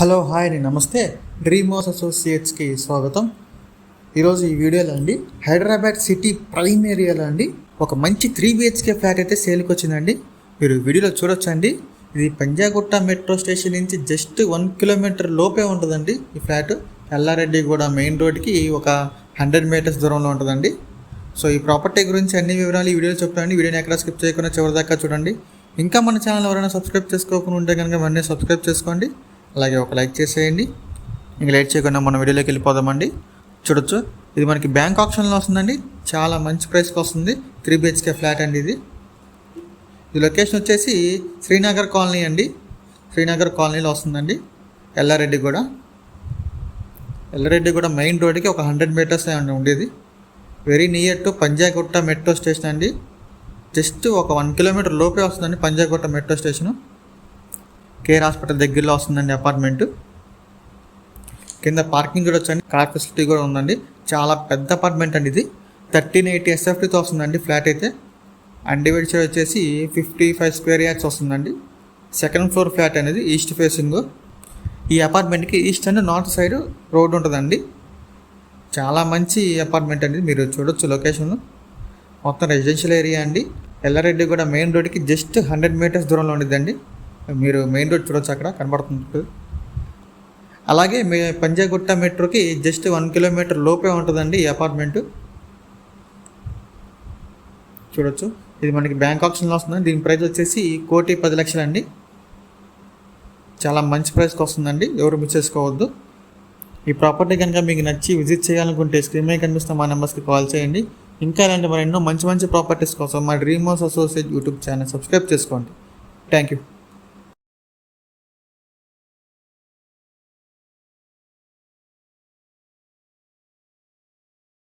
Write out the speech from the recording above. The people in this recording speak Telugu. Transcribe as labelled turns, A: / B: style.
A: హలో హాయ్ అండి, నమస్తే. డ్రీమ్ హౌస్ అసోసియేట్స్కి స్వాగతం. ఈరోజు ఈ వీడియోలో అండి హైదరాబాద్ సిటీ ప్రైమ్ ఏరియాలో అండి ఒక మంచి 3 BHK ఫ్లాట్ అయితే సేల్కి వచ్చిందండి. మీరు వీడియోలో చూడొచ్చండి. ఇది పంజాగుట్ట మెట్రో స్టేషన్ నుంచి జస్ట్ 1 కిలోమీటర్ లోపే ఉంటుందండి ఈ ఫ్లాట్. ఎల్లారెడ్డిగూడ మెయిన్ రోడ్కి ఒక 100 మీటర్స్ దూరంలో ఉంటుందండి. సో ఈ ప్రాపర్టీ గురించి అన్ని వివరాలు ఈ వీడియోలో చెప్తానండి. వీడియోని ఎక్కడ స్కిప్ చేయకుండా చివరిదాకా చూడండి. ఇంకా మన ఛానల్ ఎవరైనా సబ్స్క్రైబ్ చేసుకోకుండా ఉంటే కనుక వెంటనే సబ్స్క్రైబ్ చేసుకోండి. అలాగే ఒక లైక్ చేసేయండి. ఇంకా లేట్ చేయకుండా మన వీడియోలోకి వెళ్ళిపోదామండి. చూడొచ్చు, ఇది మనకి బ్యాంక్ ఆప్షన్లో వస్తుందండి. చాలా మంచి ప్రైస్కి వస్తుంది. 3 BHK ఫ్లాట్ అండి ఇది. లొకేషన్ వచ్చేసి శ్రీనగర్ కాలనీ అండి. శ్రీనగర్ కాలనీలో వస్తుందండి. ఎల్లారెడ్డిగూడ మెయిన్ రోడ్కి ఒక 100 మీటర్స్ ఉండేది. Very near to Panjagutta metro station అండి. జస్ట్ ఒక 1 కిలోమీటర్ లోపే వస్తుందండి Panjagutta metro station. Care hospital దగ్గరలో వస్తుందండి అపార్ట్మెంటు. కింద పార్కింగ్ కూడా వచ్చండి, కార్ ఫెసిలిటీ కూడా ఉందండి. చాలా పెద్ద అపార్ట్మెంట్ అండి ఇది. 1380 SFTతో వస్తుందండి ఫ్లాట్ అయితే. అన్డివైడెడ్ వచ్చేసి 55 స్క్వేర్ యార్డ్స్ వస్తుందండి. సెకండ్ ఫ్లోర్ ఫ్లాట్ అనేది ఈస్ట్ ఫేసింగ్. ఈ అపార్ట్మెంట్కి east and north side road ఉంటుందండి. చాలా మంచి అపార్ట్మెంట్ అండి. మీరు చూడొచ్చు లొకేషన్ మొత్తం రెసిడెన్షియల్ ఏరియా అండి. ఎల్లారెడ్డిగూడ మెయిన్ రోడ్కి జస్ట్ 100 మీటర్స్ దూరంలో ఉండిద్దండి. మీరు మెయిన్ రోడ్ చూడొచ్చు, అక్కడ కనబడుతుంది. అలాగే పంజాగుట్ట మెట్రోకి జస్ట్ 1 కిలోమీటర్ లోపే ఉంటుందండి ఈ అపార్ట్మెంటు. చూడొచ్చు, ఇది మనకి బ్యాంక్ ఆప్షన్లో వస్తుంది. దీని ప్రైస్ వచ్చేసి 1,10,00,000 అండి. చాలా మంచి ప్రైస్కి వస్తుందండి, ఎవరు మిస్ చేసుకోవద్దు. ఈ ప్రాపర్టీ కనుక మీకు నచ్చి విజిట్ చేయాలనుకుంటే స్క్రీన్ మీద కనిపిస్తున్న మా నెంబర్స్కి కాల్ చేయండి. ఇంకా ఇలాంటి మరి ఎన్నో మంచి ప్రాపర్టీస్ కోసం మా dream house associate YouTube channel subscribe చేసుకోండి. Thank you.